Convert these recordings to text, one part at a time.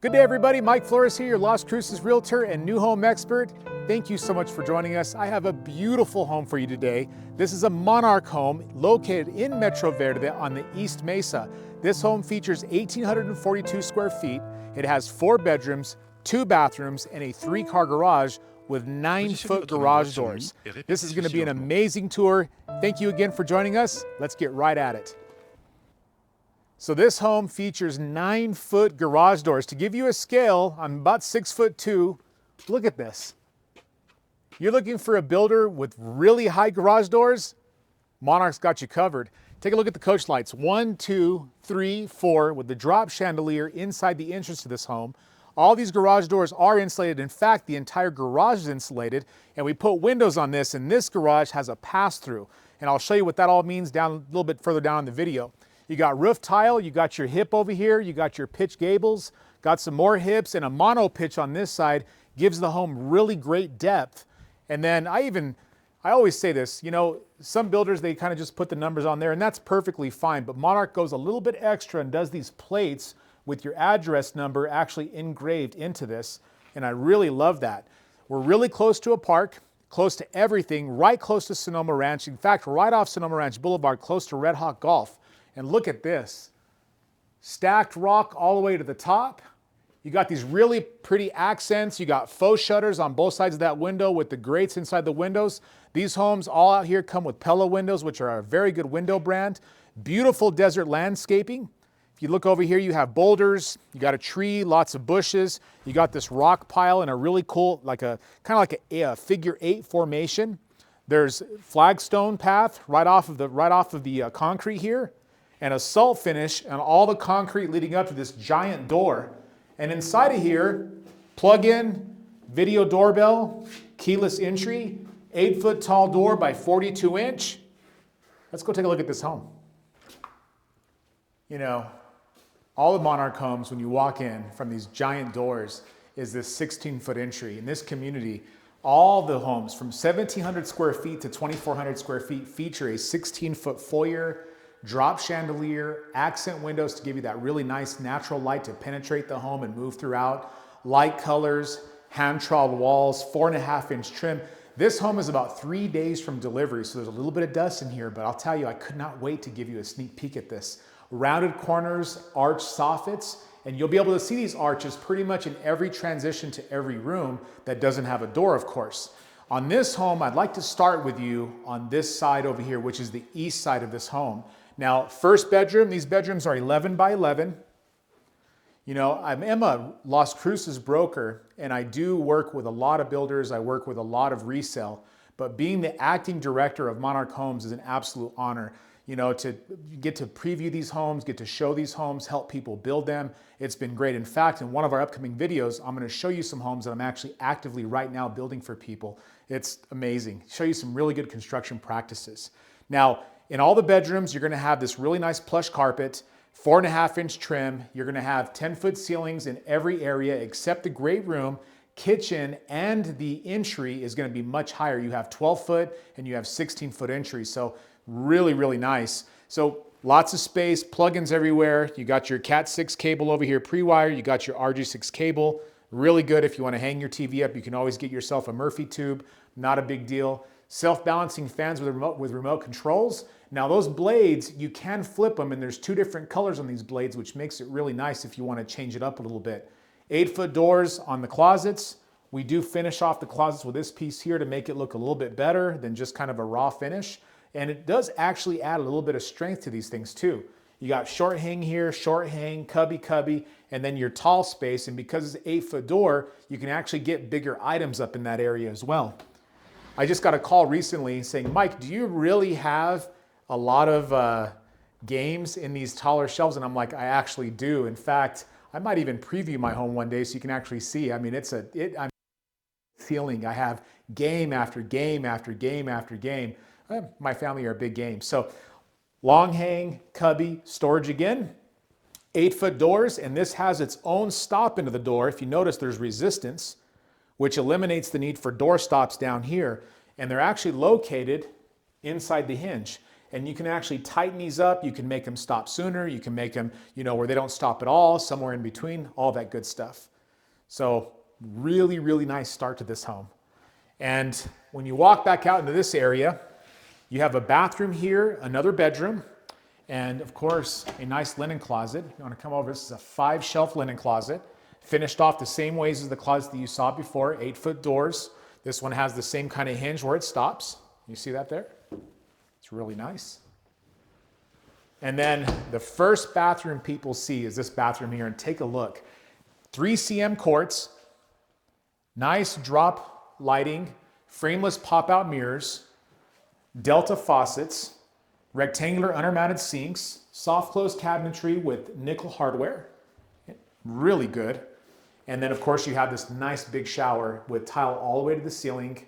Good day, everybody. Mike Flores here, your Las Cruces Realtor and new home expert. Thank you so much for joining us. I have a beautiful home for you today. This is a Monarch home located in Metro Verde on the East Mesa. This home features 1,842 square feet. It has 4 bedrooms, 2 bathrooms, and a 3-car garage with 9-foot garage doors. This is going to be an amazing tour. Thank you again for joining us. Let's get right at it. So this home features 9-foot garage doors. To give you a scale, I'm about 6'2". Look at this. You're looking for a builder with really high garage doors? Monarch's got you covered. Take a look at the coach lights. 1, 2, 3, 4 with the drop chandelier inside the entrance to this home. All these garage doors are insulated. In fact, the entire garage is insulated, and we put windows on this, and this garage has a pass-through. And I'll show you what that all means down a little bit further down in the video. You got roof tile, you got your hip over here, you got your pitch gables, got some more hips, and a mono pitch on this side gives the home really great depth. And then I always say this, you know, some builders, they kind of just put the numbers on there, and that's perfectly fine, but Monarch goes a little bit extra and does these plates with your address number actually engraved into this, and I really love that. We're really close to a park, close to everything, right close to Sonoma Ranch. In fact, right off Sonoma Ranch Boulevard, close to Red Hawk Golf. And look at this, stacked rock all the way to the top. You got these really pretty accents. You got faux shutters on both sides of that window with the grates inside the windows. These homes all out here come with Pella windows, which are a very good window brand. Beautiful desert landscaping. If you look over here, you have boulders, you got a tree, lots of bushes. You got this rock pile in a really cool, kind of like a figure 8 formation. There's flagstone path right off of the concrete here, and a salt finish on all the concrete leading up to this giant door. And inside of here, plug-in, video doorbell, keyless entry, 8-foot tall door by 42 inch. Let's go take a look at this home. You know, all the Monarch homes, when you walk in from these giant doors, is this 16-foot entry. In this community, all the homes from 1,700 square feet to 2,400 square feet feature a 16-foot foyer, drop chandelier, accent windows to give you that really nice natural light to penetrate the home and move throughout, light colors, hand-troweled walls, 4.5-inch trim. This home is about 3 days from delivery, so there's a little bit of dust in here, but I'll tell you, I could not wait to give you a sneak peek at this. Rounded corners, arched soffits, and you'll be able to see these arches pretty much in every transition to every room that doesn't have a door, of course. On this home, I'd like to start with you on this side over here, which is the east side of this home. Now, first bedroom, these bedrooms are 11 by 11. You know, I'm a Las Cruces broker, and I do work with a lot of builders. I work with a lot of resale, but being the acting director of Monarch Homes is an absolute honor. You know, to get to preview these homes, get to show these homes, help people build them. It's been great. In fact, in one of our upcoming videos, I'm going to show you some homes that I'm actually actively right now building for people. It's amazing. Show you some really good construction practices. Now, in all the bedrooms, you're going to have this really nice plush carpet, 4.5-inch trim. You're going to have 10-foot ceilings in every area except the great room. Kitchen and the entry is going to be much higher. You have 12-foot and you have 16-foot entry. So really, really nice. So lots of space, plugins everywhere. You got your Cat 6 cable over here, pre-wire. You got your RG6 cable. Really good if you want to hang your TV up. You can always get yourself a Murphy tube. Not a big deal. Self-balancing fans with remote controls. Now those blades, you can flip them, and there's 2 different colors on these blades, which makes it really nice if you want to change it up a little bit. 8-foot doors on the closets. We do finish off the closets with this piece here to make it look a little bit better than just kind of a raw finish. And it does actually add a little bit of strength to these things too. You got short hang here, short hang, cubby, and then your tall space. And because it's an 8-foot door, you can actually get bigger items up in that area as well. I just got a call recently saying, Mike, do you really have a lot of games in these taller shelves? And I'm like, I actually do. In fact, I might even preview my home one day so you can actually see. I mean, I'm feeling I have game after game after game after game. My family are big games. So long hang, cubby, storage again, 8-foot doors, and this has its own stop into the door. If you notice, there's resistance, which eliminates the need for door stops down here. And they're actually located inside the hinge. And you can actually tighten these up. You can make them stop sooner. You can make them, where they don't stop at all, somewhere in between, all that good stuff. So really, really nice start to this home. And when you walk back out into this area, you have a bathroom here, another bedroom, and of course, a nice linen closet. You want to come over, this is a 5-shelf linen closet, finished off the same ways as the closet that you saw before, 8-foot doors. This one has the same kind of hinge where it stops. You see that there? It's really nice. And then the first bathroom people see is this bathroom here, and take a look. 3 cm quartz, nice drop lighting, frameless pop-out mirrors, Delta faucets, rectangular undermounted sinks, soft close cabinetry with nickel hardware, really good. And then of course you have this nice big shower with tile all the way to the ceiling,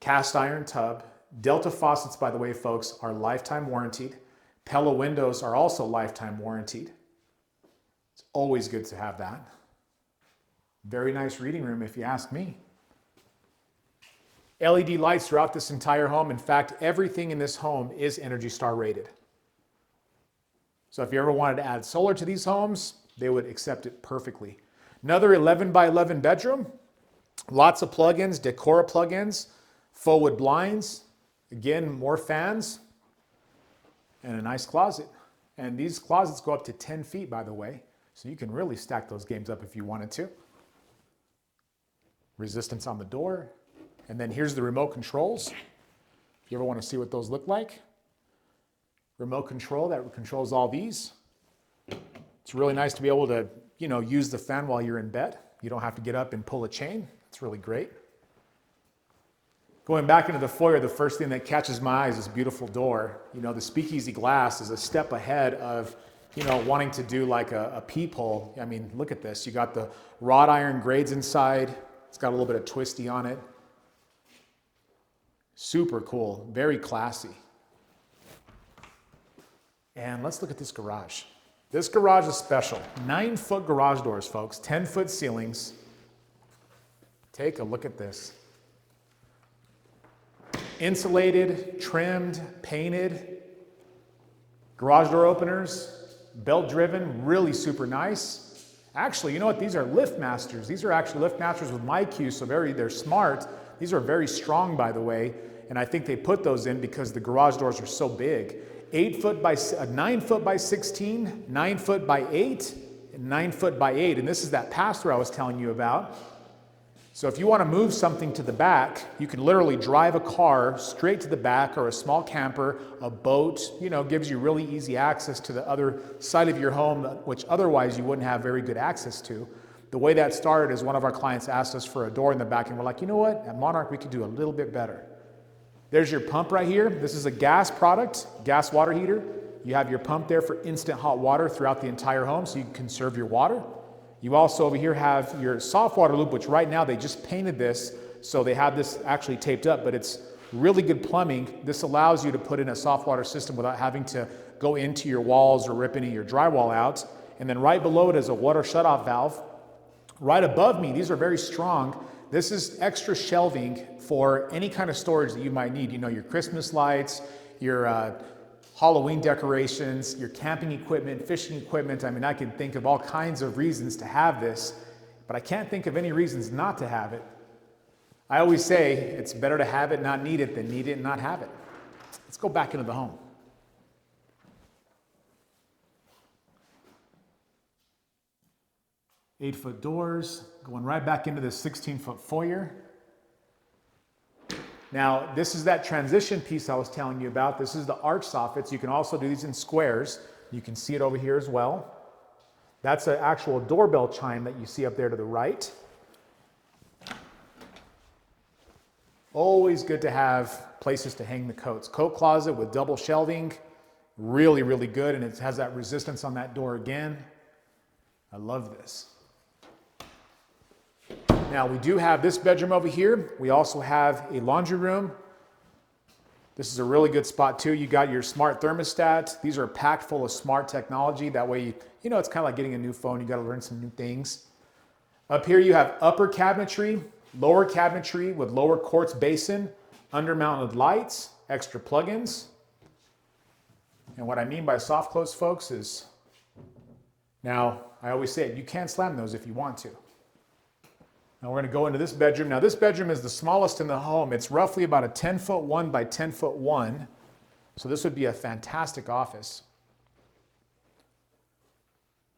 cast iron tub. Delta faucets, by the way, folks, are lifetime warranted. Pella windows are also lifetime warranted. It's always good to have that. Very nice reading room if you ask me. LED lights throughout this entire home. In fact, everything in this home is ENERGY STAR rated. So if you ever wanted to add solar to these homes, they would accept it perfectly. Another 11 by 11 bedroom. Lots of plugins, Decora plugins, faux wood blinds. Again, more fans. And a nice closet. And these closets go up to 10 feet, by the way. So you can really stack those games up if you wanted to. Resistance on the door. And then here's the remote controls. If you ever want to see what those look like. Remote control that controls all these. It's really nice to be able to, use the fan while you're in bed. You don't have to get up and pull a chain. It's really great. Going back into the foyer, the first thing that catches my eye is this beautiful door. The speakeasy glass is a step ahead of, wanting to do like a peephole. I mean, look at this. You got the wrought iron grades inside. It's got a little bit of twisty on it. Super cool, very classy. And let's look at this garage. This garage is special. 9-foot garage doors, folks, 10-foot ceilings. Take a look at this. Insulated, trimmed, painted. Garage door openers, belt driven, really super nice. Actually, you know what? These are lift masters. These are actually lift masters with MyQ, so they're smart. These are very strong, by the way. And I think they put those in because the garage doors are so big. 9 foot by 16, 9 foot by 8, and 9 foot by 8. And this is that pass-through I was telling you about. So if you want to move something to the back, you can literally drive a car straight to the back, or a small camper, a boat, gives you really easy access to the other side of your home, which otherwise you wouldn't have very good access to. The way that started is one of our clients asked us for a door in the back, and we're like, you know what? At Monarch, we could do a little bit better. There's your pump right here. This is a gas product, gas water heater. You have your pump there for instant hot water throughout the entire home, so you can conserve your water. You also over here have your soft water loop, which right now they just painted this, so they have this actually taped up, but it's really good plumbing. This allows you to put in a soft water system without having to go into your walls or rip any of your drywall out. And then right below it is a water shutoff valve. Right above me, these are very strong. This is extra shelving for any kind of storage that you might need. Your Christmas lights, your Halloween decorations, your camping equipment, fishing equipment. I mean, I can think of all kinds of reasons to have this, but I can't think of any reasons not to have it. I always say it's better to have it, not need it, than need it and not have it. Let's go back into the home. Eight-foot doors, going right back into this 16-foot foyer. Now, this is that transition piece I was telling you about. This is the arch soffits. You can also do these in squares. You can see it over here as well. That's an actual doorbell chime that you see up there to the right. Always good to have places to hang the coats. Coat closet with double shelving. Really, really good. And it has that resistance on that door again. I love this. Now we do have this bedroom over here. We also have a laundry room. This is a really good spot too. You got your smart thermostat. These are packed full of smart technology. That way, it's kind of like getting a new phone. You got to learn some new things. Up here you have upper cabinetry, lower cabinetry with lower quartz basin, undermounted lights, extra plugins. And what I mean by soft close, folks, is, now I always say it, you can slam those if you want to. Now we're going to go into this bedroom. Now this bedroom is the smallest in the home. It's roughly about a 10-foot 1 by 10-foot 1. So this would be a fantastic office.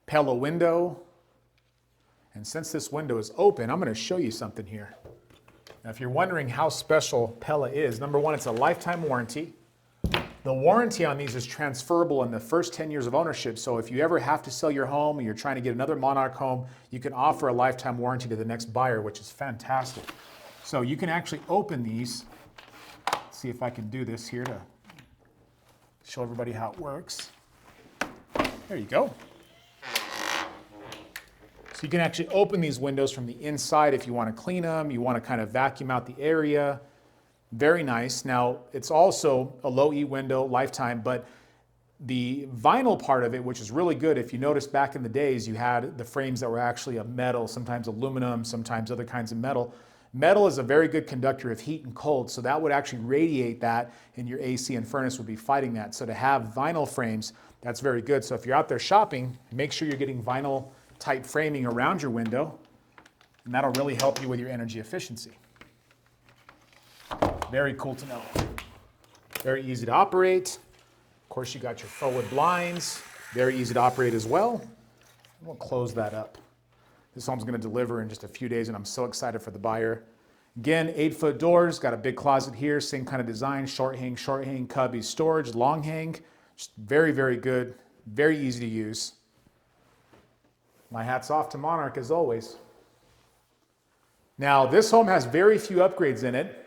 Pella window. And since this window is open, I'm going to show you something here. Now if you're wondering how special Pella is, number one, it's a lifetime warranty. The warranty on these is transferable in the first 10 years of ownership. So if you ever have to sell your home and you're trying to get another Monarch home, you can offer a lifetime warranty to the next buyer, which is fantastic. So you can actually open these. Let's see if I can do this here to show everybody how it works. There you go. So you can actually open these windows from the inside if you want to clean them, you want to kind of vacuum out the area. Very nice. Now, it's also a low E window, lifetime, but the vinyl part of it, which is really good, if you notice back in the days, you had the frames that were actually of metal, sometimes aluminum, sometimes other kinds of metal. Metal is a very good conductor of heat and cold, so that would actually radiate that, and your AC and furnace would be fighting that. So to have vinyl frames, that's very good. So if you're out there shopping, make sure you're getting vinyl type framing around your window, and that'll really help you with your energy efficiency. Very cool to know. Very easy to operate. Of course, you got your forward blinds. Very easy to operate as well. We'll close that up. This home's going to deliver in just a few days, and I'm so excited for the buyer. Again, 8-foot doors. Got a big closet here. Same kind of design. Short hang, cubby storage, long hang. Just very, very good. Very easy to use. My hat's off to Monarch as always. Now, this home has very few upgrades in it,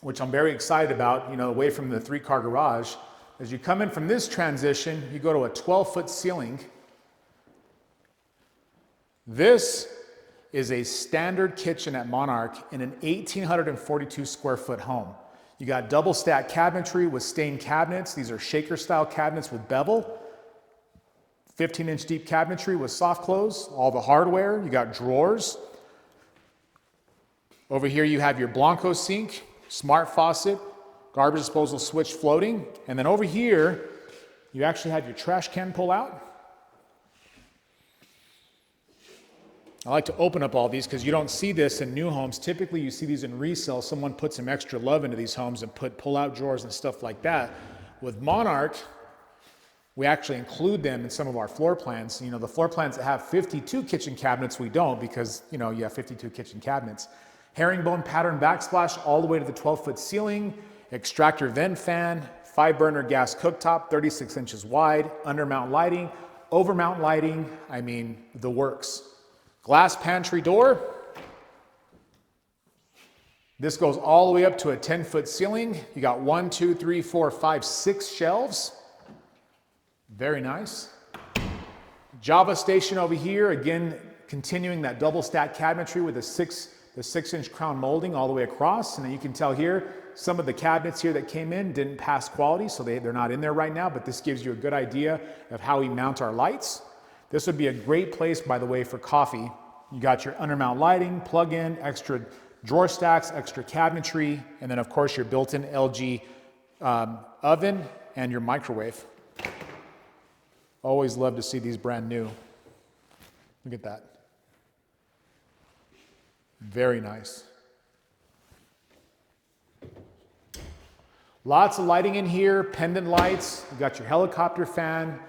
which I'm very excited about, away from the 3-car garage. As you come in from this transition, you go to a 12-foot ceiling. This is a standard kitchen at Monarch in an 1,842 square foot home. You got double stack cabinetry with stained cabinets. These are shaker style cabinets with bevel. 15-inch deep cabinetry with soft close, all the hardware. You got drawers. Over here you have your Blanco sink, smart faucet, garbage disposal switch floating. And then over here, you actually have your trash can pull out. I like to open up all these because you don't see this in new homes. Typically you see these in resale. Someone put some extra love into these homes and put pull-out drawers and stuff like that. With Monarch, we actually include them in some of our floor plans. The floor plans that have 52 kitchen cabinets, we don't because, you have 52 kitchen cabinets. Herringbone pattern backsplash all the way to the 12-foot ceiling, extractor vent fan, 5-burner gas cooktop, 36 inches wide, undermount lighting, overmount lighting, the works. Glass pantry door. This goes all the way up to a 10-foot ceiling. You got 1, 2, 3, 4, 5, 6 shelves. Very nice. Java station over here, again, continuing that double stack cabinetry with the 6-inch crown molding all the way across. And then you can tell here, some of the cabinets here that came in didn't pass quality, so they're not in there right now, but this gives you a good idea of how we mount our lights. This would be a great place, by the way, for coffee. You got your undermount lighting, plug-in, extra drawer stacks, extra cabinetry, and then of course your built-in LG oven and your microwave. Always love to see these brand new. Look at that. Very nice. Lots of lighting in here, pendant lights. You got your helicopter fan,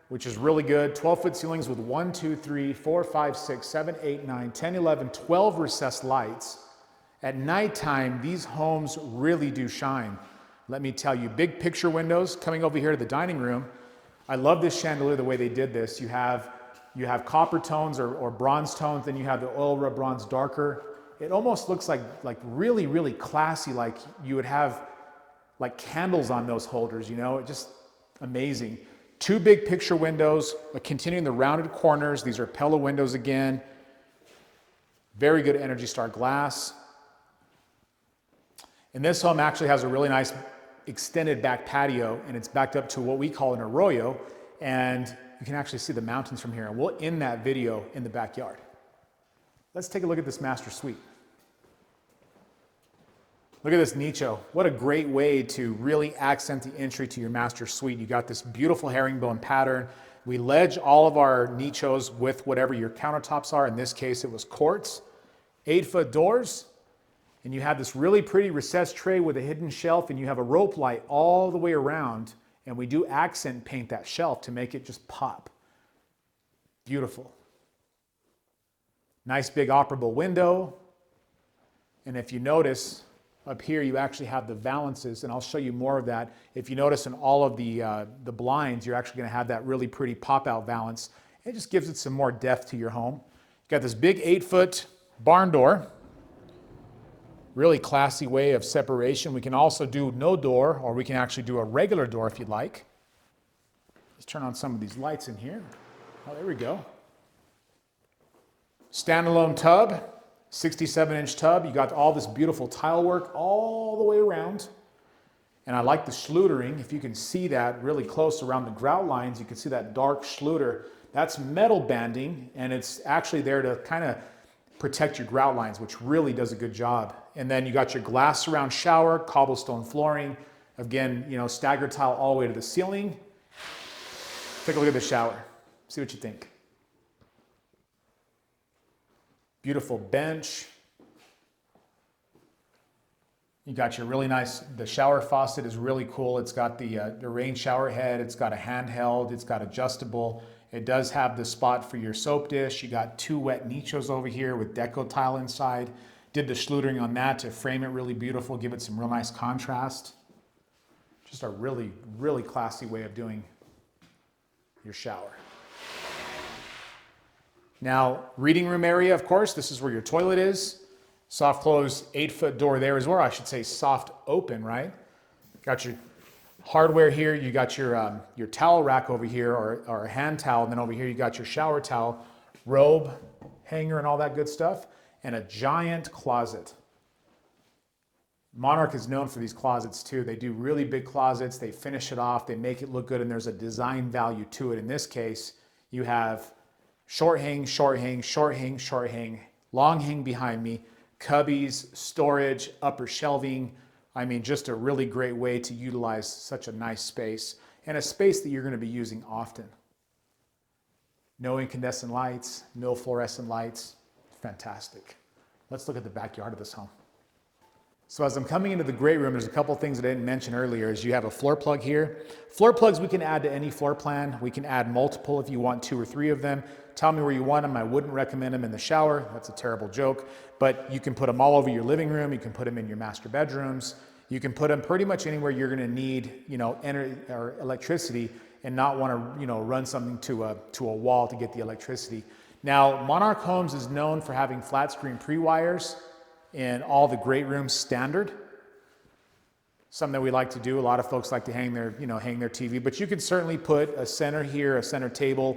which is really good. 12-foot ceilings with 1, 2, 3, 4, 5, 6, 7, 8, 9, 10, 11, 12 recessed lights. At nighttime, these homes really do shine. Let me tell you, big picture windows coming over here to the dining room. I love this chandelier, the way they did this. You have copper tones or bronze tones, then you have the oil rub bronze darker. It almost looks like really, really classy, like you would have like candles on those holders, just amazing. 2 big picture windows, continuing the rounded corners. These are Pella windows again. Very good Energy Star glass. And this home actually has a really nice extended back patio, and it's backed up to what we call an arroyo, and you can actually see the mountains from here. And we'll end that video in the backyard. Let's take a look at this master suite. Look at this nicho. What a great way to really accent the entry to your master suite. You got this beautiful herringbone pattern. We ledge all of our nichos with whatever your countertops are. In this case, it was quartz. 8-foot doors. And you have this really pretty recessed tray with a hidden shelf, and you have a rope light all the way around. And we do accent paint that shelf to make it just pop. Beautiful. Nice big operable window. And if you notice, up here you actually have the valances, and I'll show you more of that. If you notice in all of the blinds, you're actually going to have that really pretty pop-out valance. It just gives it some more depth to your home. You got this big 8-foot barn door. Really classy way of separation. We can also do no door, or we can actually do a regular door if you'd like. Let's turn on some of these lights in here. Oh, there we go. Standalone tub. 67-inch tub. You got all this beautiful tile work all the way around. And I like the schludering. If you can see that really close around the grout lines, you can see that dark schluter. That's metal banding, and it's actually there to kind of protect your grout lines, which really does a good job. And then you got your glass surround shower, cobblestone flooring. Again, you know, staggered tile all the way to the ceiling. Take a look at the shower. See what you think. Beautiful bench. You got your really nice, the shower faucet is really cool. It's got the rain shower head. It's got a handheld. It's got adjustable. It does have the spot for your soap dish. You got 2 wet nichos over here with deco tile inside. Did the schludering on that to frame it really beautiful, give it some real nice contrast. Just a really, really classy way of doing your shower. Now, reading room area, of course, this is where your toilet is. Soft close 8-foot door there as well. I should say soft open, right? Got your hardware here. You got your towel rack over here, or a hand towel. And then over here, you got your shower towel, robe, hanger, and all that good stuff. And a giant closet. Monarch is known for these closets too. They do really big closets. They finish it off. They make it look good, and there's a design value to it. In this case, you have short hang, short hang, short hang, short hang, long hang behind me, cubbies, storage, upper shelving. I mean, just a really great way to utilize such a nice space, and a space that you're going to be using often. No incandescent lights, no fluorescent lights. Fantastic. Let's look at the backyard of this home. So as I'm coming into the great room, there's a couple things that I didn't mention earlier. Is you have a floor plug here. Floor plugs we can add to any floor plan. We can add multiple if you want 2 or 3 of them. Tell me where you want them. I wouldn't recommend them in the shower. That's a terrible joke. But you can put them all over your living room. You can put them in your master bedrooms. You can put them pretty much anywhere you're going to need, energy or electricity, and not want to, run something to a wall to get the electricity. Now, Monarch Homes is known for having flat screen pre-wires in all the great rooms standard. Something that we like to do. A lot of folks like to hang their TV, but you could certainly put a center here, a center table,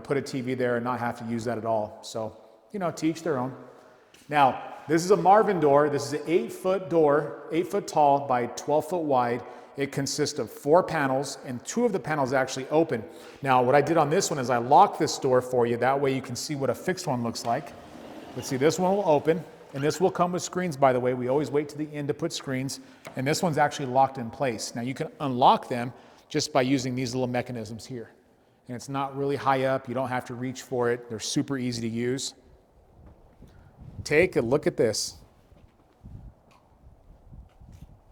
put a TV there and not have to use that at all. So, to each their own. Now, this is a Marvin door. This is an 8-foot door, 8 foot tall by 12 foot wide. It consists of 4 panels, and 2 of the panels actually open. Now, what I did on this one is I locked this door for you. That way you can see what a fixed one looks like. Let's see, this one will open. And this will come with screens, by the way. We always wait to the end to put screens. And this one's actually locked in place. Now you can unlock them just by using these little mechanisms here. And it's not really high up. You don't have to reach for it. They're super easy to use. Take a look at this.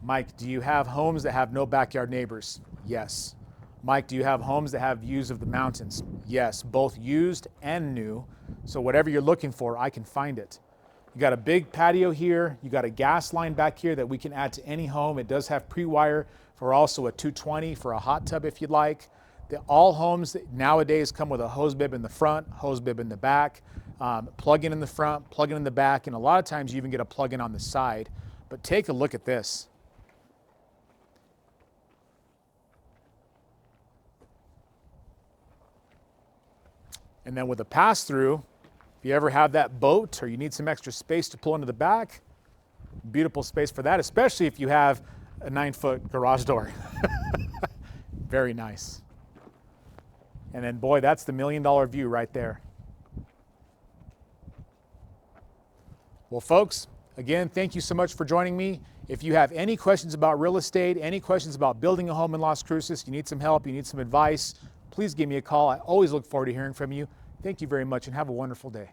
Mike, do you have homes that have no backyard neighbors? Yes. Mike, do you have homes that have views of the mountains? Yes, both used and new. So whatever you're looking for, I can find it. You got a big patio here. You got a gas line back here that we can add to any home. It does have pre-wire for also a 220 for a hot tub if you'd like. All homes nowadays come with a hose bib in the front, hose bib in the back, plug-in in the front, plug-in in the back, and a lot of times you even get a plug-in on the side. But take a look at this. And then with a pass-through, if you ever have that boat or you need some extra space to pull into the back, beautiful space for that, especially if you have a 9-foot garage door. Very nice. And then, boy, that's the $1 million view right there. Well, folks, Again, thank you so much for joining me. If you have any questions about real estate, any questions about building a home in Las Cruces, you need some help, you need some advice, please give me a call. I always look forward to hearing from you. Thank you very much and have a wonderful day.